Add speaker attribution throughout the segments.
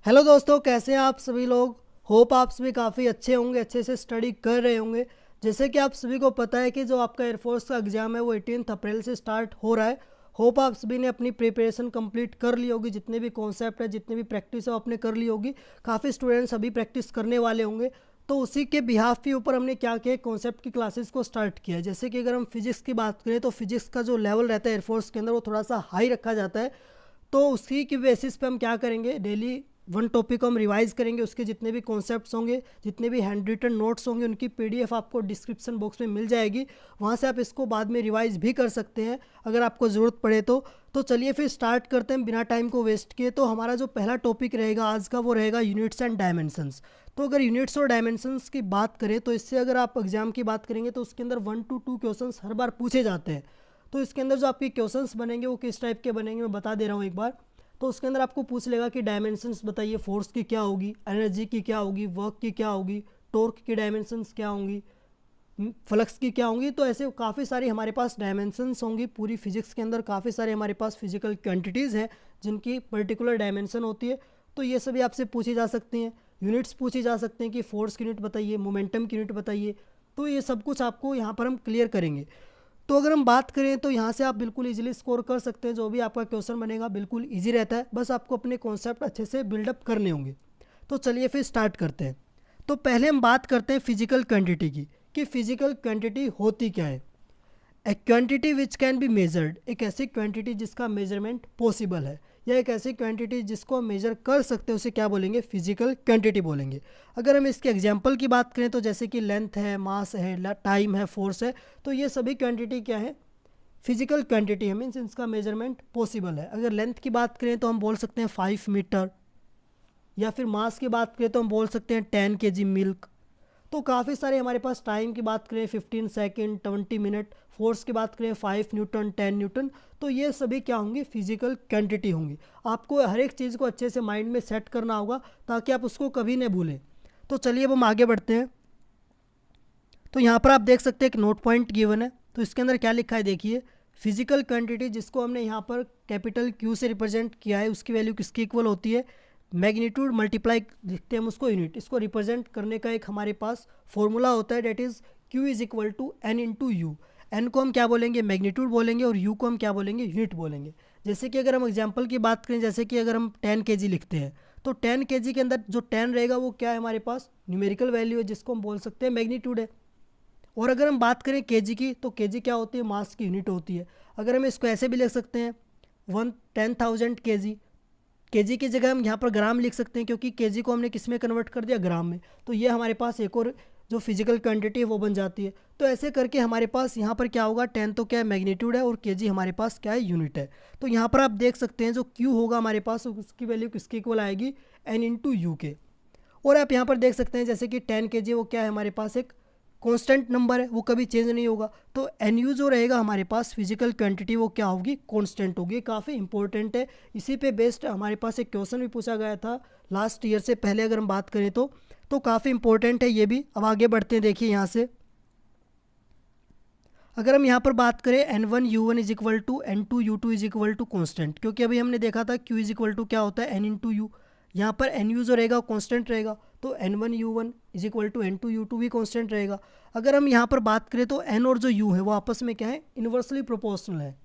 Speaker 1: Hello दोस्तों, कैसे हैं आप सभी लोग। होप आप सभी काफ़ी अच्छे होंगे, अच्छे से स्टडी कर रहे होंगे। जैसे कि आप सभी को पता है कि जो आपका एयरफोर्स का एग्ज़ाम है वो 18 अप्रैल से स्टार्ट हो रहा है। होप आप सभी ने अपनी प्रिपरेशन कंप्लीट कर ली होगी, जितने भी कॉन्सेप्ट है, जितनी भी प्रैक्टिस है वो आपने कर ली होगी। काफ़ी स्टूडेंट्स अभी प्रैक्टिस करने वाले होंगे। तो उसी के बिहाफ के ऊपर हमने क्या किया, कॉन्सेप्ट की क्लासेस को स्टार्ट किया है। जैसे कि अगर हम फिजिक्स की बात करें तो फिजिक्स का जो लेवल रहता है एयरफोर्स के अंदर वो थोड़ा सा हाई रखा जाता है। तो उसी की बेसिस पे हम क्या करेंगे, डेली वन टॉपिक को हम रिवाइज करेंगे। उसके जितने भी कॉन्सेप्ट्स होंगे, जितने भी हैंड रिटन नोट्स होंगे, उनकी पीडीएफ आपको डिस्क्रिप्शन बॉक्स में मिल जाएगी। वहाँ से आप इसको बाद में रिवाइज भी कर सकते हैं अगर आपको ज़रूरत पड़े तो चलिए फिर स्टार्ट करते हैं बिना टाइम को वेस्ट किए। तो हमारा जो पहला टॉपिक रहेगा आज का वो रहेगा यूनिट्स एंड डायमेंशंस। तो अगर यूनिट्स और डायमेंशंस की बात करें तो इससे अगर आप एग्जाम की बात करेंगे तो उसके अंदर 1 to 2 क्वेश्चंस हर बार पूछे जाते हैं। तो इसके अंदर जो आपके क्वेश्चंस बनेंगे वो किस टाइप के बनेंगे मैं बता दे रहा हूँ एक बार। तो उसके अंदर आपको पूछ लेगा कि डायमेंशंस बताइए, फोर्स की क्या होगी, एनर्जी की क्या होगी, वर्क की क्या होगी, टॉर्क की डायमेंशंस क्या होंगी, फ्लक्स की क्या होंगी। तो ऐसे काफ़ी सारी हमारे पास डायमेंशंस होंगी। पूरी फिजिक्स के अंदर काफ़ी सारे हमारे पास फिजिकल क्वांटिटीज़ हैं जिनकी पर्टिकुलर डायमेंशन होती है। तो ये सभी आपसे पूछी जा सकती हैं। यूनिट्स पूछी जा सकते हैं कि फोर्स की यूनिट बताइए, मोमेंटम की यूनिट बताइए। तो ये सब कुछ आपको यहाँ पर हम क्लियर करेंगे। तो अगर हम बात करें तो यहाँ से आप बिल्कुल इजीली स्कोर कर सकते हैं। जो भी आपका क्वेश्चन बनेगा बिल्कुल इजी रहता है, बस आपको अपने कॉन्सेप्ट अच्छे से बिल्डअप करने होंगे। तो चलिए फिर स्टार्ट करते हैं। तो पहले हम बात करते हैं फिजिकल क्वांटिटी की, कि फिजिकल क्वांटिटी होती क्या है। ए quantity which can be measured, एक ऐसी क्वांटिटी जिसका मेजरमेंट पॉसिबल है, या एक ऐसी क्वांटिटी जिसको हम मेजर कर सकते हैं, उसे क्या बोलेंगे, फिजिकल क्वांटिटी बोलेंगे। अगर हम इसके एग्जांपल की बात करें तो जैसे कि लेंथ है, मास है, टाइम है, फोर्स है, तो ये सभी क्वांटिटी क्या है, फिजिकल क्वांटिटी है, मीन्स इसका मेजरमेंट पॉसिबल है। अगर लेंथ की बात करें तो हम बोल सकते हैं 5 मीटर, या फिर मास की बात करें तो हम बोल सकते हैं 10 kg मिल्क। तो काफ़ी सारे हमारे पास, टाइम की बात करें 15 सेकेंड, 20 मिनट, फोर्स की बात करें 5 न्यूटन, 10 न्यूटन। तो ये सभी क्या होंगी, फिजिकल क्वांटिटी होंगी। आपको हर एक चीज़ को अच्छे से माइंड में सेट करना होगा ताकि आप उसको कभी नहीं भूलें। तो चलिए अब हम आगे बढ़ते हैं। तो यहाँ पर आप देख सकते हैं एक नोट पॉइंट गिवन है। तो इसके अंदर क्या लिखा है देखिए, फिजिकल क्वांटिटी जिसको हमने यहाँ पर कैपिटल क्यू से रिप्रेजेंट किया है, उसकी वैल्यू किसकी इक्वल होती है, मैग्नीट्यूड मल्टीप्लाई लिखते हैं हम उसको यूनिट। इसको रिप्रेजेंट करने का एक हमारे पास फॉर्मूला होता है, that is Q is equal to N into U. N को हम क्या बोलेंगे, मैग्नीट्यूड बोलेंगे, और यू को हम क्या बोलेंगे, यूनिट बोलेंगे। जैसे कि अगर हम एग्जाम्पल की बात करें, जैसे कि अगर हम 10 kg लिखते हैं तो 10 kg के अंदर जो 10 रहेगा वो क्या है, हमारे पास न्यूमेरिकल वैल्यू है जिसको हम बोल सकते हैं मैग्नीट्यूड है। और अगर हम बात करें केजी की तो केजी क्या होती है, मास की यूनिट होती है। अगर हम इसको ऐसे भी लिख सकते हैं 10,000 kg। केजी की जगह हम यहाँ पर ग्राम लिख सकते हैं क्योंकि केजी को हमने किस में कन्वर्ट कर दिया, ग्राम में। तो ये हमारे पास एक और जो फिजिकल क्वांटिटी है वो बन जाती है। तो ऐसे करके हमारे पास यहाँ पर क्या होगा, 10 तो क्या है, मैग्नीट्यूड है, और केजी हमारे पास क्या है, यूनिट है। तो यहाँ पर आप देख सकते हैं जो क्यू होगा हमारे पास उसकी वैल्यू किसके इक्वल आएगी, एन इंटू यू के। और आप यहाँ पर देख सकते हैं जैसे कि 10 kg वो क्या है, हमारे पास एक कांस्टेंट नंबर है, वो कभी चेंज नहीं होगा। तो एन यू जो रहेगा हमारे पास फिजिकल क्वांटिटी वो क्या होगी, कांस्टेंट होगी। काफ़ी इंपॉर्टेंट है। इसी पे बेस्ड हमारे पास एक क्वेश्चन भी पूछा गया था लास्ट ईयर से पहले, अगर हम बात करें तो काफ़ी इंपॉर्टेंट है ये भी। अब आगे बढ़ते हैं, देखिए यहाँ से अगर हम यहाँ पर बात करें N1 U1 is equal to N2 U2 is equal to constant, क्योंकि अभी हमने देखा था Q इज इक्वल टू क्या होता है, N इंटू यू। यहाँ पर एन यू जो रहेगा कॉन्स्टेंट रहेगा, तो N1 U1 is equal to N2 U2 भी कॉन्स्टेंट रहेगा। अगर हम यहाँ पर बात करें तो N और जो U है वो आपस में क्या है, इन्वर्सली प्रोपोर्शनल है।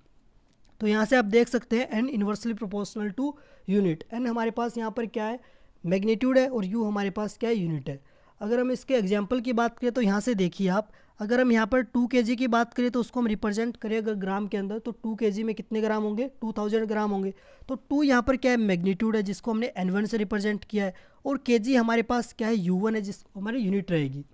Speaker 1: तो यहाँ से आप देख सकते हैं N inversely proportional to unit. N हमारे पास यहाँ पर क्या है, मैग्नीट्यूड है, और U हमारे पास क्या है, यूनिट है। अगर हम इसके एग्जाम्पल की बात करें तो यहाँ से देखिए आप, अगर हम यहाँ पर 2 kg की बात करें तो उसको हम रिप्रेजेंट करें अगर ग्राम के अंदर, तो 2 kg में कितने ग्राम होंगे, 2000 ग्राम होंगे। तो 2 यहाँ पर क्या है, मैग्नीट्यूड है जिसको हमने N1 से रिप्रेजेंट किया है, और kg हमारे पास क्या है, U1 है जिसको हमारी यूनिट रहेगी।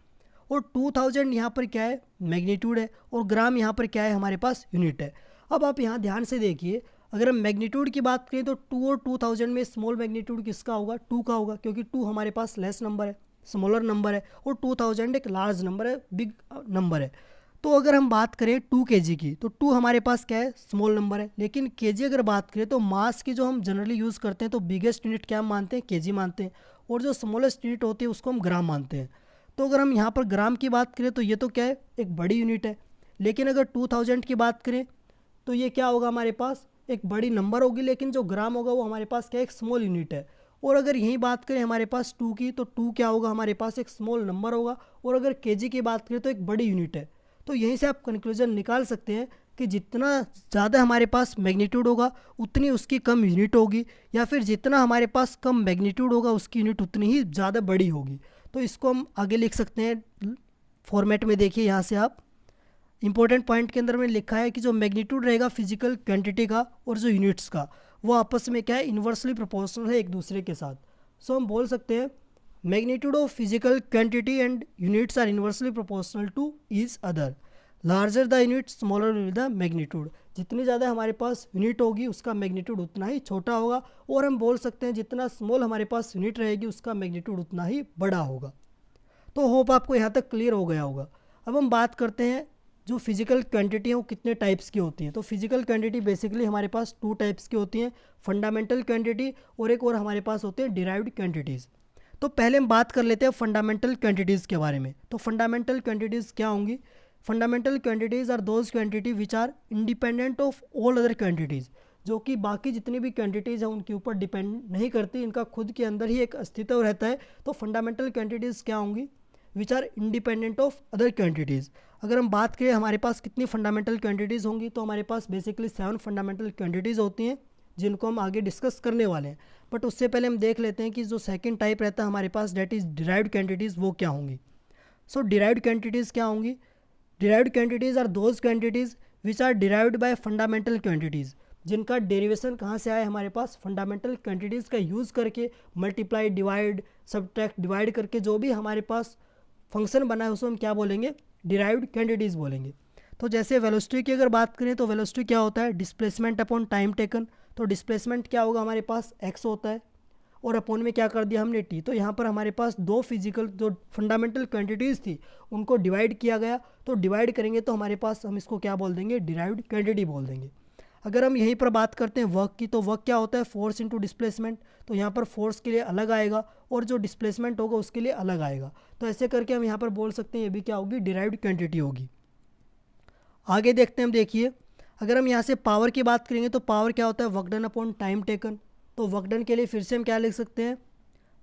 Speaker 1: और 2000 यहाँ पर क्या है, मैग्नीट्यूड है, और ग्राम यहाँ पर क्या है, हमारे पास यूनिट है। अब आप यहाँ ध्यान से देखिए, अगर हम मैग्नीट्यूड की बात करें तो 2 और 2000 में स्मॉल मैग्नीट्यूड किसका होगा, 2 का होगा, क्योंकि 2 हमारे पास लेस नंबर है, स्मॉलर नंबर है, और 2000 एक लार्ज नंबर है, बिग नंबर है। तो अगर हम बात करें 2 kg की तो 2 हमारे पास क्या है, स्मॉल नंबर है। लेकिन kg अगर बात करें तो मास की जो हम जनरली यूज़ करते हैं तो बिगेस्ट यूनिट क्या मानते हैं, kg मानते हैं, और जो स्मॉलेस्ट यूनिट होती है उसको हम ग्राम मानते हैं। तो अगर हम यहाँ पर ग्राम की बात करें तो ये तो क्या है, एक बड़ी यूनिट है। लेकिन अगर 2000 की बात करें तो ये क्या होगा, हमारे पास एक बड़ी नंबर होगी, लेकिन जो ग्राम होगा वो हमारे पास क्या है, एक स्मॉल यूनिट है। और अगर यही बात करें हमारे पास 2 की, तो 2 क्या होगा, हमारे पास एक स्मॉल नंबर होगा। और अगर केजी की बात करें तो एक बड़ी यूनिट है। तो यहीं से आप कंक्लूजन निकाल सकते हैं कि जितना ज़्यादा हमारे पास मैग्नीट्यूड होगा उतनी उसकी कम यूनिट होगी, या फिर जितना हमारे पास कम मैग्नीट्यूड होगा उसकी यूनिट उतनी ही ज़्यादा बड़ी होगी। तो इसको हम आगे लिख सकते हैं फॉर्मेट में। देखिए यहाँ से आप इंपॉर्टेंट पॉइंट के अंदर में लिखा है कि जो मैग्नीट्यूड रहेगा फिजिकल क्वांटिटी का और जो यूनिट्स का, वो आपस में क्या है, इन्वर्सली प्रोपोर्शनल है एक दूसरे के साथ। सो हम बोल सकते हैं magnitude of physical quantity and units are inversely proportional to each other. Larger the unit smaller will the magnitude. जितनी ज़्यादा हमारे पास यूनिट होगी उसका मैग्नीट्यूड उतना ही छोटा होगा। और हम बोल सकते हैं जितना स्मॉल हमारे पास यूनिट रहेगी उसका मैग्नीट्यूड उतना ही बड़ा होगा। तो होप आपको यहाँ तक क्लियर हो गया होगा। अब हम बात करते हैं जो फिजिकल क्वांटिटी है वो कितने टाइप्स की होती है। तो फिजिकल क्वांटिटी बेसिकली हमारे पास 2 टाइप्स की होती हैं, फंडामेंटल क्वांटिटी और एक और हमारे पास होते हैं डिराइव्ड क्वांटिटीज़। तो पहले हम बात कर लेते हैं फंडामेंटल क्वांटिटीज़ के बारे में। तो फंडामेंटल क्वांटिटीज़ क्या होंगी? Fundamental quantities are those quantity which are independent of all other quantities, जो कि बाकी जितनी भी क्वांटिटीज़ हैं उनके ऊपर डिपेंड नहीं करती, इनका खुद के अंदर ही एक अस्तित्व रहता है। तो फंडामेंटल क्वांटिटीज़ क्या होंगी? Which are independent of other quantities. अगर हम बात करें हमारे पास कितनी फंडामेंटल क्वांटिटीज़ होंगी, तो हमारे पास बेसिकली 7 फंडामेंटल क्वांटिटीज़ होती हैं जिनको हम आगे डिस्कस करने वाले हैं। बट उससे पहले हम देख लेते हैं कि जो सेकंड टाइप रहता है हमारे पास, डेट इज़ डिराइव्ड क्वांटिटीज़, वो क्या होंगी। सो डिराइव्ड क्वांटिटीज़ क्या होंगी? Derived quantities are those quantities which are derived by fundamental quantities, जिनका डेरिवेशन कहाँ से आया है, हमारे पास फंडामेंटल क्वांटिटीज़ का यूज़ करके, मल्टीप्लाई, डिवाइड, सब्ट्रैक्ट, डिवाइड करके जो भी हमारे पास फंक्शन बना है उसको हम क्या बोलेंगे? डिराइव्ड क्वांटिटीज़ बोलेंगे। तो जैसे वेलोसिटी की अगर बात करें तो वेलोसिटी क्या होता है? Displacement upon time taken. तो डिस्प्लेसमेंट क्या होगा, हमारे पास x होता है और अपॉन में क्या कर दिया हमने t। तो यहाँ पर हमारे पास 2 फिजिकल जो फंडामेंटल क्वांटिटीज़ थी उनको डिवाइड किया गया। तो डिवाइड करेंगे तो हमारे पास हम इसको क्या बोल देंगे? डिराइव्ड क्वांटिटी बोल देंगे। अगर हम यहीं पर बात करते हैं वर्क की, तो वर्क क्या होता है? Force into displacement. तो यहाँ पर फोर्स के लिए अलग आएगा और जो डिस्प्लेसमेंट होगा उसके लिए अलग आएगा। तो ऐसे करके हम यहाँ पर बोल सकते हैं ये भी क्या होगी? डिराइव्ड क्वांटिटी होगी। आगे देखते हैं हम। देखिए अगर हम यहाँ से पावर की बात करेंगे तो पावर क्या होता है? Work done upon time taken. तो वर्क डन के लिए फिर से हम क्या लिख सकते हैं?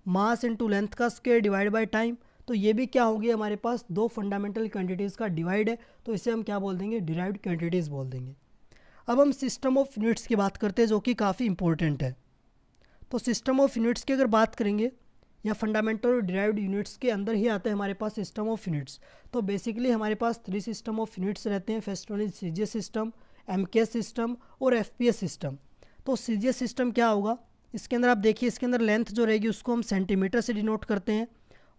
Speaker 1: मास इंटू लेंथ का स्क्वायर डिवाइड बाय टाइम। तो ये भी क्या होगी? हमारे पास 2 फंडामेंटल क्वांटिटीज़ का डिवाइड है, तो इसे हम क्या बोल देंगे? डिराइव्ड क्वांटिटीज़ बोल देंगे। अब हम सिस्टम ऑफ यूनिट्स की बात करते हैं जो कि काफ़ी इंपॉर्टेंट है। तो सिस्टम ऑफ यूनिट्स की अगर बात करेंगे, या फंडामेंटल और डिराइव्ड यूनिट्स के अंदर ही आता है हमारे पास सिस्टम ऑफ यूनिट्स। तो बेसिकली हमारे पास 3 सिस्टम ऑफ यूनिट्स रहते हैं। First one is CGS system, MKS system और एफपीएस सिस्टम। तो सीजीएस सिस्टम क्या होगा? इसके अंदर आप देखिए, इसके अंदर लेंथ जो रहेगी उसको हम सेंटीमीटर से डिनोट करते हैं,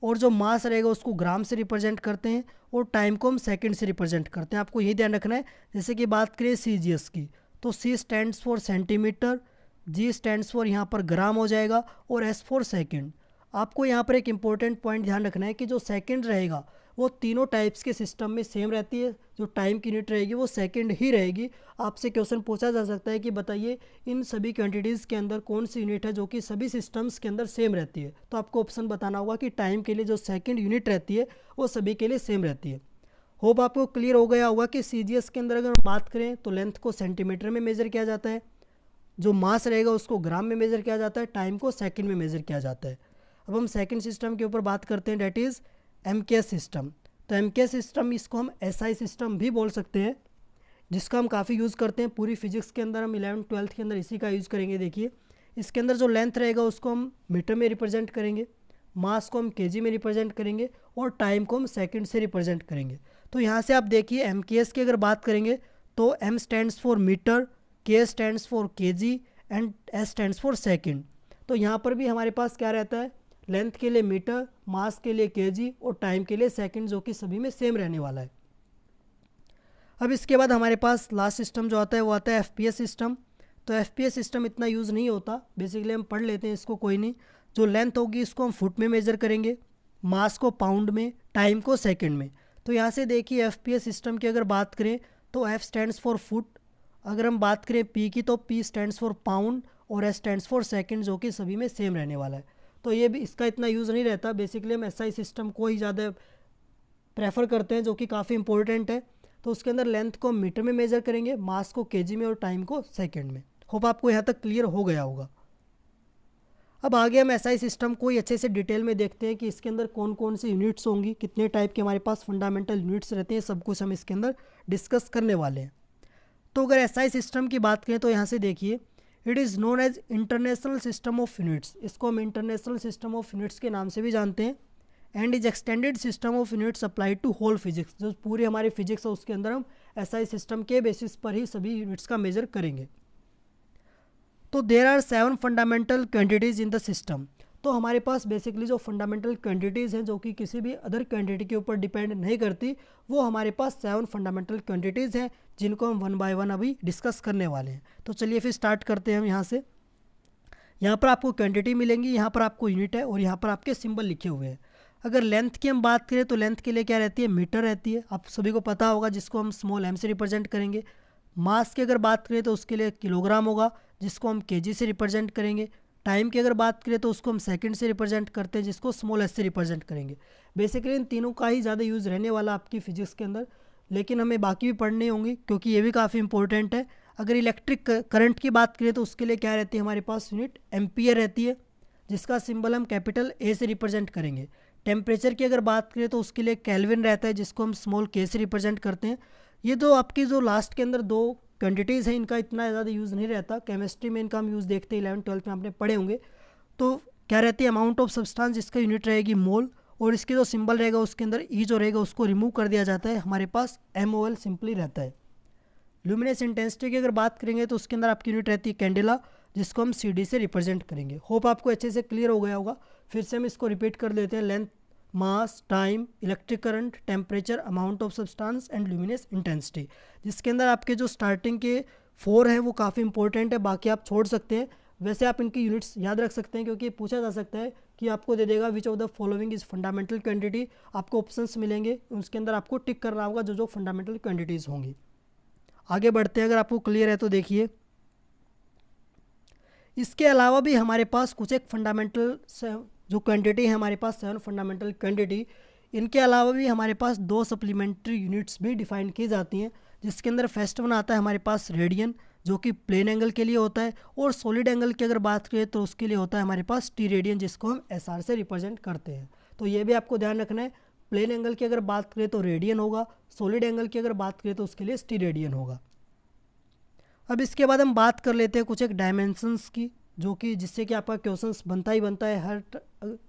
Speaker 1: और जो मास रहेगा उसको ग्राम से रिप्रेजेंट करते हैं, और टाइम को हम सेकंड से रिप्रेजेंट करते हैं। आपको यही ध्यान रखना है। जैसे कि बात करें सीजीएस की, तो C stands for centimetre, G stands for यहाँ पर ग्राम हो जाएगा, और एस फॉर सेकंड। आपको यहाँ पर एक इंपॉर्टेंट पॉइंट ध्यान रखना है कि जो सेकंड रहेगा वो तीनों टाइप्स के सिस्टम में सेम रहती है। जो टाइम की यूनिट रहेगी वो सेकंड ही रहेगी। आपसे क्वेश्चन पूछा जा सकता है कि बताइए इन सभी क्वांटिटीज़ के अंदर कौन सी यूनिट है जो कि सभी सिस्टम्स के अंदर सेम रहती है। तो आपको ऑप्शन बताना होगा कि टाइम के लिए जो सेकंड यूनिट रहती है वो सभी के लिए सेम रहती है। होप आपको क्लियर हो गया होगा कि सीजीएस के अंदर अगर हम बात करें तो लेंथ को सेंटीमीटर में मेज़र किया जाता है, जो मास रहेगा उसको ग्राम में मेज़र किया जाता है, टाइम को सेकंड में मेज़र किया जाता है। अब हम सेकंड सिस्टम के ऊपर बात करते हैं, डेट इज़ एमकेएस सिस्टम। तो एमकेएस सिस्टम, इसको हम एसआई सिस्टम भी बोल सकते हैं, जिसका हम काफ़ी यूज़ करते हैं पूरी फिजिक्स के अंदर। हम 11th 12th के अंदर इसी का यूज़ करेंगे। देखिए इसके अंदर जो लेंथ रहेगा उसको हम मीटर में रिप्रेजेंट करेंगे, मास को हम केजी में रिप्रेजेंट करेंगे, और टाइम को हम सेकंड से रिप्रेजेंट करेंगे। तो यहाँ से आप देखिए एमकेएस की अगर बात करेंगे तो एम स्टैंड्स फॉर मीटर, के stands for KG and S stands for second. तो यहाँ पर भी हमारे पास क्या रहता है? लेंथ के लिए मीटर, मास के लिए केजी, और टाइम के लिए सेकंड, जो कि सभी में सेम रहने वाला है। अब इसके बाद हमारे पास लास्ट सिस्टम जो आता है वो आता है एफपीएस सिस्टम। तो एफपीएस सिस्टम इतना यूज़ नहीं होता, बेसिकली हम पढ़ लेते हैं इसको, कोई नहीं। जो लेंथ होगी इसको हम फुट में मेज़र करेंगे, मास को पाउंड में, टाइम को सेकंड में। तो यहाँ से देखिए एफपीएस सिस्टम की अगर बात करें तो एफ स्टैंड्स फॉर फुट, अगर हम बात करें पी की तो पी स्टैंड्स फॉर पाउंड, और एस स्टैंड्स फॉर सेकंड, जो कि सभी में सेम रहने वाला है। तो ये भी इसका इतना यूज़ नहीं रहता। बेसिकली हम एसआई सिस्टम को ही ज़्यादा प्रेफर करते हैं, जो कि काफ़ी इंपॉर्टेंट है। तो उसके अंदर लेंथ को हम मीटर में मेज़र करेंगे, मास को केजी में, और टाइम को सेकंड में। होप आपको यहाँ तक क्लियर हो गया होगा। अब आगे हम एसआई सिस्टम को ही अच्छे से डिटेल में देखते हैं कि इसके अंदर कौन कौन सी यूनिट्स होंगी, कितने टाइप के हमारे पास फंडामेंटल यूनिट्स रहते हैं, सब कुछ हम इसके अंदर डिस्कस करने वाले हैं। तो अगर एसआई सिस्टम की बात करें तो यहाँ से देखिए, it is known as international system of units, इसको हम इंटरनेशनल सिस्टम ऑफ यूनिट्स के नाम से भी जानते हैं। And is extended system of units applied to whole physics, जो पूरी हमारी फिजिक्स है उसके अंदर हम एसआई सिस्टम के बेसिस पर ही सभी यूनिट्स का मेजर करेंगे। तो there are 7 fundamental quantities in the system. तो हमारे पास बेसिकली जो फंडामेंटल क्वांटिटीज़ हैं जो कि किसी भी अदर क्वांटिटी के ऊपर डिपेंड नहीं करती, वो हमारे पास 7 फंडामेंटल क्वांटिटीज़ हैं जिनको हम वन बाय वन अभी डिस्कस करने वाले हैं। तो चलिए फिर स्टार्ट करते हैं हम यहाँ से। यहाँ पर आपको क्वांटिटी मिलेंगी, यहाँ पर आपको यूनिट है और यहाँ पर आपके सिंबल लिखे हुए हैं। अगर लेंथ की हम बात करें तो लेंथ के लिए क्या रहती है, मीटर रहती है, आप सभी को पता होगा, जिसको हम स्मॉल m से रिप्रेजेंट करेंगे। मास की अगर बात करें तो उसके लिए किलोग्राम होगा, जिसको हम kg से रिप्रेजेंट करेंगे। टाइम की अगर बात करें तो उसको हम सेकंड से रिप्रेजेंट करते हैं, जिसको स्मॉल s से रिप्रेजेंट करेंगे। बेसिकली इन तीनों का ही ज़्यादा यूज़ रहने वाला आपकी फिजिक्स के अंदर, लेकिन हमें बाकी भी पढ़नी होंगी क्योंकि ये भी काफ़ी इंपॉर्टेंट है। अगर इलेक्ट्रिक करंट की बात करें तो उसके लिए क्या रहती है हमारे पास यूनिट, एम्पियर रहती है, जिसका सिंबल हम कैपिटल A से रिप्रेजेंट करेंगे। टेम्परेचर की अगर बात करें तो उसके लिए केल्विन रहता है, जिसको हम स्मॉल k से रिप्रेजेंट करते हैं। ये दो आपकी जो लास्ट के अंदर दो क्वांटिटीज़ हैं, इनका इतना ज़्यादा यूज़ नहीं रहता, केमिस्ट्री में इनका हम यूज़ देखते हैं, 11th-12th में आपने पढ़े होंगे। तो क्या रहती है, अमाउंट ऑफ सब्सटेंस, जिसका यूनिट रहेगी मोल, और इसके जो सिंबल रहेगा उसके अंदर ई जो रहेगा उसको रिमूव कर दिया जाता है, हमारे पास MOL सिंपली रहता है। ल्यूमिनेस इंटेंसिटी की अगर बात करेंगे तो उसके अंदर आपकी यूनिट रहती है कैंडेला, जिसको हम CD से रिप्रेजेंट करेंगे। होप आपको अच्छे से क्लियर हो गया होगा। फिर से हम इसको रिपीट कर देते हैं, length, mass, time, electric current, temperature, amount of substance and luminous intensity. जिसके अंदर आपके जो स्टार्टिंग के 4 हैं वो काफ़ी इंपॉर्टेंट है, बाकी आप छोड़ सकते हैं। वैसे आप इनकी यूनिट्स याद रख सकते हैं क्योंकि पूछा जा सकता है कि आपको दे देगा which of the following is fundamental quantity, आपको ऑप्शंस मिलेंगे, उसके अंदर आपको टिक करना होगा जो जो फंडामेंटल क्वांटिटीज़ होंगी। आगे बढ़ते हैं, अगर आपको क्लियर है तो देखिए, इसके अलावा भी हमारे पास कुछ एक फंडामेंटल जो क्वांटिटी है हमारे पास 7 फंडामेंटल क्वांटिटी, इनके अलावा भी हमारे पास 2 सप्लीमेंट्री यूनिट्स भी डिफाइन की जाती हैं, जिसके अंदर फर्स्ट वन आता है हमारे पास रेडियन, जो कि प्लेन एंगल के लिए होता है, और सॉलिड एंगल की अगर बात करें तो उसके लिए होता है हमारे पास टी रेडियन, जिसको हम SR से रिप्रेजेंट करते हैं। तो ये भी आपको ध्यान रखना है, प्लेन एंगल की अगर बात करें तो रेडियन होगा, सॉलिड एंगल की अगर बात करें तो उसके लिए टी रेडियन होगा। अब इसके बाद हम बात कर लेते हैं कुछ एक डायमेंशंस की, जो कि जिससे कि आपका क्वेश्चंस बनता ही बनता है हर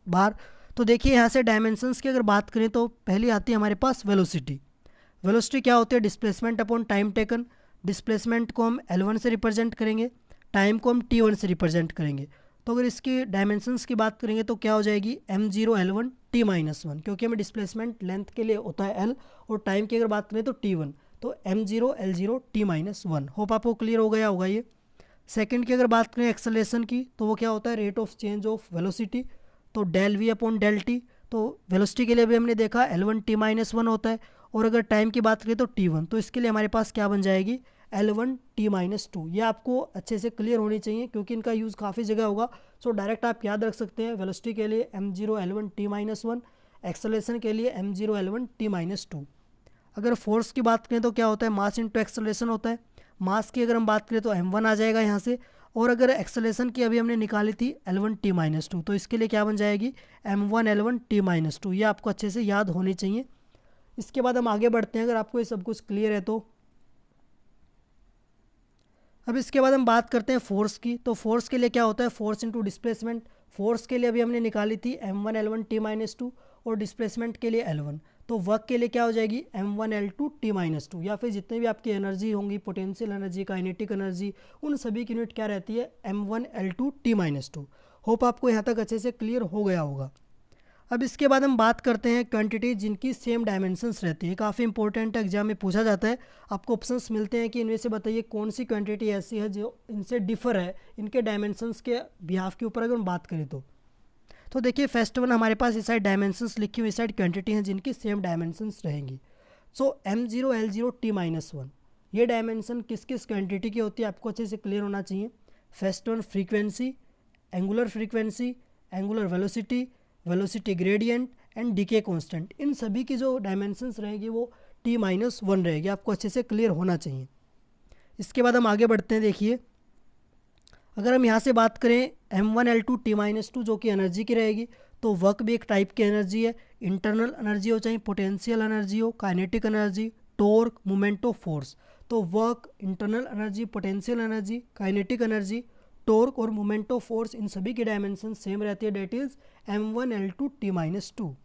Speaker 1: बार। तो देखिए यहाँ से डायमेंशंस की अगर बात करें तो पहली आती है हमारे पास वेलोसिटी। वेलोसिटी क्या होती है, displacement upon time taken. Displacement को हम L1 से रिप्रेजेंट करेंगे, टाइम को हम T1 से रिप्रेजेंट करेंगे। तो अगर इसकी डायमेंशंस की बात करेंगे तो क्या हो जाएगी, m0 L1 T-1, क्योंकि हमें डिस्प्लेसमेंट लेंथ के लिए होता है L, और टाइम की अगर बात करें तो T1, तो m0 L0 T-1। होप आपको क्लियर हो गया होगा ये। सेकंड की अगर बात करें एक्सेलरेशन की, तो वो क्या होता है, rate of change of velocity, तो del V upon del T। तो वेलोसिटी के लिए भी हमने देखा L1 T-1 होता है, और अगर टाइम की बात करें तो T1, तो इसके लिए हमारे पास क्या बन जाएगी, L1 T-2। ये आपको अच्छे से क्लियर होनी चाहिए क्योंकि इनका यूज़ काफ़ी जगह होगा। सो डायरेक्ट आप याद रख सकते हैं, वेलोसिटी के लिए m0 L1 T-1, एक्सेलरेशन के लिए m0 L1 T-2। अगर फोर्स की बात करें तो क्या होता है, मास इंटू एक्सेलरेशन होता है। मास की अगर हम बात करें तो m1 आ जाएगा यहाँ से, और अगर एक्सेलरेशन की अभी हमने निकाली थी L1 T-2, तो इसके लिए क्या बन जाएगी, m1 L1 T-2। ये आपको अच्छे से याद होनी चाहिए। इसके बाद हम आगे बढ़ते हैं, अगर आपको ये सब कुछ क्लियर है तो। अब इसके बाद हम बात करते हैं फोर्स की। तो फोर्स के लिए क्या होता है, फोर्स इंटू डिस्प्लेसमेंट। फोर्स के लिए अभी हमने निकाली थी m1 L1 T-2, और डिस्प्लेसमेंट के लिए L1। तो वर्क के लिए क्या हो जाएगी, m1 L2 T-2, या फिर जितने भी आपकी एनर्जी होंगी, पोटेंशियल एनर्जी, काइनेटिक एनर्जी, उन सभी की यूनिट क्या रहती है, m1 L2 T-2। होप आपको यहाँ तक अच्छे से क्लियर हो गया होगा। अब इसके बाद हम बात करते हैं क्वांटिटी जिनकी सेम डायमेंशंस रहती है। काफ़ी इंपॉर्टेंट एग्जाम में पूछा जाता है, आपको ऑप्शंस मिलते हैं कि इनमें से बताइए कौन सी क्वांटिटी ऐसी है जो इनसे डिफर है इनके डायमेंशंस के बिहाफ के ऊपर अगर हम बात करें तो देखिए फर्स्ट वन हमारे पास इस साइड डायमेंशंस लिखी हुई, इस साइड क्वांटिटी हैं जिनकी सेम डायमेंशंस रहेंगी। सो m0 L0 T-1, ये डायमेंशन किस किस क्वांटिटी की होती है आपको अच्छे से क्लियर होना चाहिए। First one frequency, angular velocity, velocity gradient and decay constant, इन सभी की जो डायमेंशंस रहेगी वो T-1 रहेगी, आपको अच्छे से क्लियर होना चाहिए। इसके बाद हम आगे बढ़ते हैं। देखिए अगर हम यहाँ से बात करें M1L2T-2 जो कि एनर्जी की रहेगी, तो वर्क भी एक टाइप की एनर्जी है। इंटरनल एनर्जी हो चाहे पोटेंशियल एनर्जी हो, kinetic energy, torque, moment of force. तो work, internal energy, potential energy, kinetic energy, torque और मोमेंट ऑफ फोर्स, इन सभी की डायमेंशन सेम रहती है, डेट इज M1L2T-2।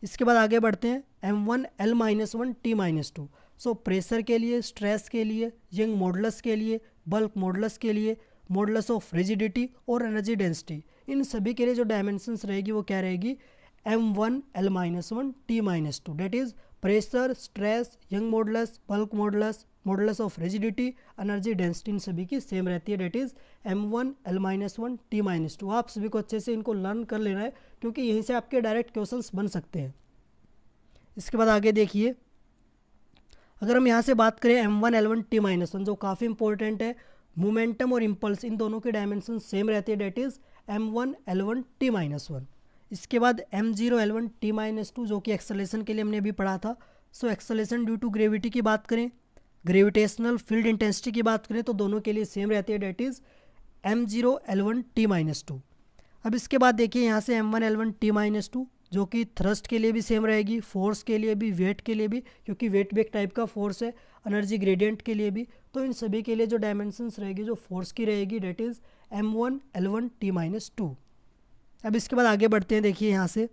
Speaker 1: इसके बाद आगे बढ़ते हैं M1L-1T-2। सो प्रेशर के लिए, स्ट्रेस के लिए, यंग मॉडुलस के लिए, बल्क मॉडुलस के लिए, मॉडुलस ऑफ रिजिडिटी और एनर्जी डेंसिटी, इन सभी के लिए जो डायमेंशंस रहेगी वो क्या रहेगी, M1L-1T-2, that is pressure, stress, Young modulus, bulk modulus, modulus of rigidity, energy density, इन सभी की सेम रहती है, डेट इज M1L-1T-2। आप सभी को अच्छे से इनको लर्न कर लेना है क्योंकि यहीं से आपके डायरेक्ट क्वेश्चंस बन सकते हैं। इसके बाद आगे देखिए, अगर हम यहाँ से बात करें M1L1T-1 जो काफ़ी इंपॉर्टेंट है, मोमेंटम और इम्पल्स इन दोनों की डायमेंशन सेम रहती है, डेट इज M1L1T-1। इसके बाद M0L1T-2 जो कि एक्सेलरेशन के लिए हमने अभी पढ़ा था। So acceleration due to gravity की बात करें, ग्रेविटेशनल फील्ड इंटेंसिटी की बात करें, तो दोनों के लिए सेम रहती है, डेट इज M0L1T-2। अब इसके बाद देखिए यहाँ से M1L1T-2 जो कि थ्रस्ट के लिए भी सेम रहेगी, फोर्स के लिए भी, वेट के लिए भी, क्योंकि वेट भी एक टाइप का फोर्स है, एनर्जी ग्रेडियंट के लिए भी। तो इन सभी के लिए जो डायमेंशंस रहेगी, जो फोर्स की रहेगी, डेट इज़ M1L1T-2। अब इसके बाद आगे बढ़ते हैं, देखिए यहाँ से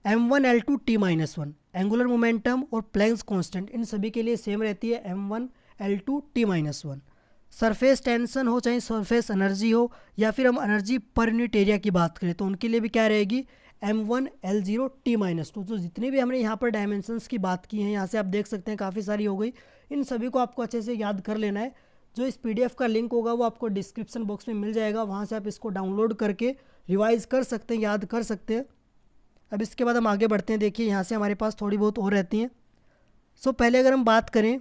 Speaker 1: M1L2T-1 एंगुलर मोमेंटम और प्लैंक्स कांस्टेंट इन सभी के लिए सेम रहती है, M1L2T-1। सरफेस टेंशन हो चाहे सरफेस एनर्जी हो या फिर हम एनर्जी पर यूनिट एरिया की बात करें, तो उनके लिए भी क्या रहेगी, M1L0T-2। तो जितनी भी हमने यहाँ पर डायमेंशंस की बात की हैं, यहाँ से आप देख सकते हैं काफ़ी सारी हो गई, इन सभी को आपको अच्छे से याद कर लेना है। जो इस PDF का लिंक होगा वो आपको डिस्क्रिप्शन बॉक्स में मिल जाएगा, वहाँ से आप इसको डाउनलोड करके रिवाइज कर सकते हैं, याद कर सकते हैं। अब इसके बाद हम आगे बढ़ते हैं, देखिए यहाँ से हमारे पास थोड़ी बहुत और रहती हैं। सो पहले अगर हम बात करें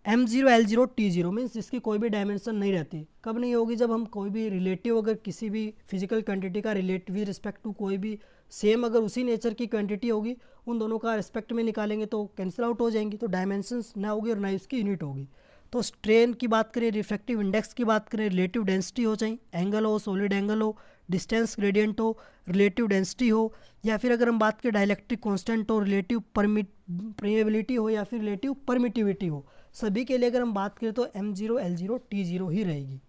Speaker 1: M0L0T0 मीन्स जिसकी कोई भी डायमेंशन नहीं रहती, कब नहीं होगी, जब हम कोई भी रिलेटिव अगर किसी भी फिजिकल क्वांटिटी का रिलेट विद रिस्पेक्ट टू कोई भी सेम अगर उसी नेचर की क्वांटिटी होगी, उन दोनों का रिस्पेक्ट में निकालेंगे तो कैंसिल आउट हो जाएंगी, तो डायमेंशंस ना होगी और ना ही उसकी यूनिट होगी। तो स्ट्रेन की बात करें, रिफ्रैक्टिव इंडेक्स की बात करें, रिलेटिव डेंसिटी हो चाहे एंगल हो, सॉलिड एंगल हो, डिस्टेंस ग्रेडियंट हो, रिलेटिव डेंसिटी हो, या फिर अगर हम बात करें डाइलेक्ट्रिक कांस्टेंट हो, रिलेटिव परमिएबिलिटी हो या फिर रिलेटिव परमिटिविटी हो, सभी के लिए अगर हम बात करें तो M0L0T0 ही रहेगी।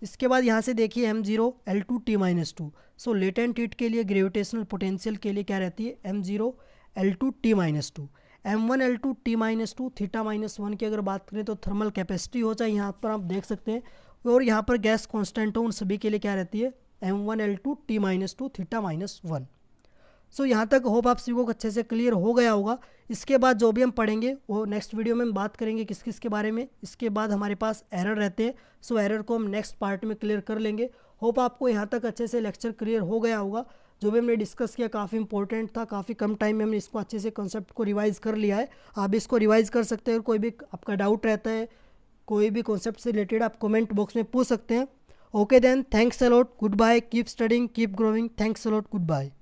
Speaker 1: इसके बाद यहाँ से देखिए M0L2T-2। सो लेटेंट हीट के लिए, ग्रेविटेशनल पोटेंशियल के लिए क्या रहती है, M0L2T-2। M1L2T-2 θ-1 की अगर बात करें तो थर्मल कैपेसिटी हो चाहे यहाँ पर आप देख सकते हैं, और यहाँ पर गैस कांस्टेंट हो, उन सभी के लिए क्या रहती है, M1L2T-2 θ-1। सो यहाँ तक होप आप सभी को अच्छे से क्लियर हो गया होगा। इसके बाद जो भी हम पढ़ेंगे वो नेक्स्ट वीडियो में हम बात करेंगे किस किस के बारे में। इसके बाद हमारे पास एरर रहते हैं, सो एरर को हम नेक्स्ट पार्ट में क्लियर कर लेंगे। होप आपको यहाँ तक अच्छे से लेक्चर क्लियर हो गया होगा। जो भी हमने डिस्कस किया काफ़ी इंपॉर्टेंट था, काफ़ी कम टाइम में हमने इसको अच्छे से कॉन्सेप्ट को रिवाइज़ कर लिया है। आप इसको रिवाइज़ कर सकते हैं, और कोई भी आपका डाउट रहता है, कोई भी कॉन्सेप्ट से रिलेटेड आप कमेंट बॉक्स में पूछ सकते हैं। Okay then, thanks a lot, goodbye, keep studying, keep growing, thanks a lot, good bye.